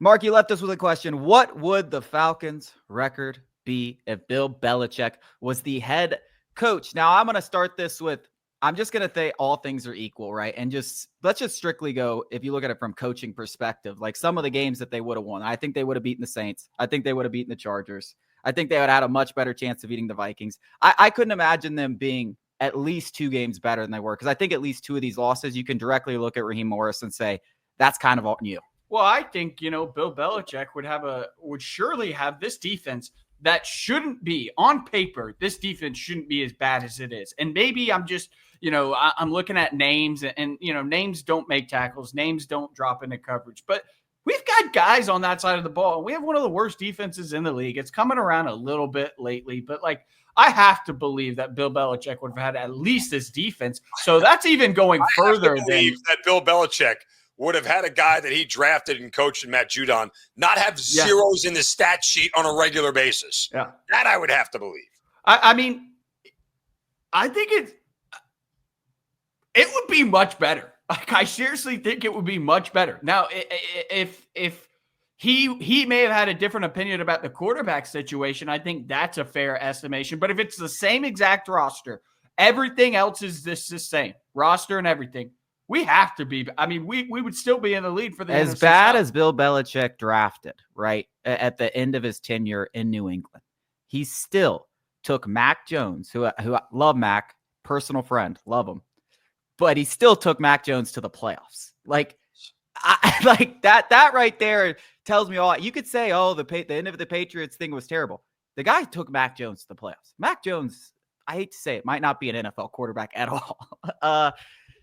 Mark, you left us with a question. What would the Falcons' record be if Bill Belichick was the head coach? Now, I'm going to start this with, I'm just going to say all things are equal, right? And let's just strictly go, if you look at it from coaching perspective, like some of the games that they would have won. I think they would have beaten the Saints. I think they would have beaten the Chargers. I think they would have had a much better chance of beating the Vikings. I couldn't imagine them being at least 2 games better than they were, because I think at least 2 of these losses, you can directly look at Raheem Morris and say, that's kind of on you. Well, I think, Bill Belichick would surely have this defense that shouldn't be on paper. This defense shouldn't be as bad as it is. And maybe I'm just, I'm looking at names and names don't make tackles. Names don't drop into coverage, but we've got guys on that side of the ball. We have one of the worst defenses in the league. It's coming around a little bit lately, but I have to believe that Bill Belichick would have had at least this defense. So that's even going further than that Bill Belichick would have had a guy that he drafted and coached in Matt Judon not have zeros in the stat sheet on a regular basis. Yeah. That I would have to believe. I mean, I think it would be much better. I seriously think it would be much better. Now, if he may have had a different opinion about the quarterback situation, I think that's a fair estimation. But if it's the same exact roster, everything else is the same roster and everything, we have to be. I mean, we would still be in the lead for the as NFC bad South. as Bill Belichick drafted, right, at the end of his tenure in New England. He still took Mac Jones, who I love Mac, personal friend, love him. But he still took Mac Jones to the playoffs. Like that right there tells me all. You could say, oh, the end of the Patriots thing was terrible. The guy took Mac Jones to the playoffs. Mac Jones, I hate to say it, might not be an NFL quarterback at all.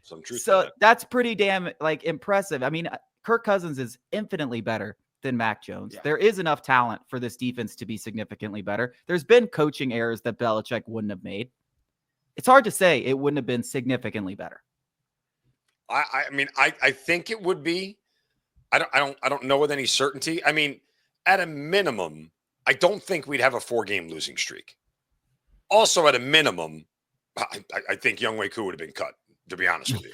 Some truth so to that. that's pretty damn impressive. I mean, Kirk Cousins is infinitely better than Mac Jones. Yeah. There is enough talent for this defense to be significantly better. There's been coaching errors that Belichick wouldn't have made. It's hard to say it wouldn't have been significantly better. I mean, I think it would be. I don't know with any certainty. I mean, at a minimum, I don't think we'd have a 4-game losing streak. Also, at a minimum, I think Younghoe Koo would have been cut, to be honest with you.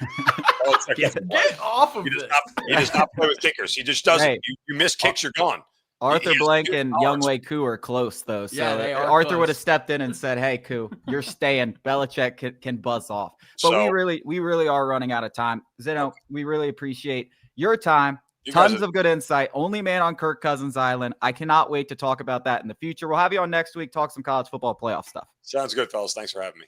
Get off of this. He does not play with kickers. He just doesn't. Hey, you miss kicks, you're gone. Arthur Blank and Younghoe Koo are close, though. So Arthur would have stepped in and said, hey, Koo, you're staying. Belichick can buzz off. But we really are running out of time. Zinno, we really appreciate your time. Tons of good insight. Only man on Kirk Cousins Island. I cannot wait to talk about that in the future. We'll have you on next week, talk some college football playoff stuff. Sounds good, fellas. Thanks for having me.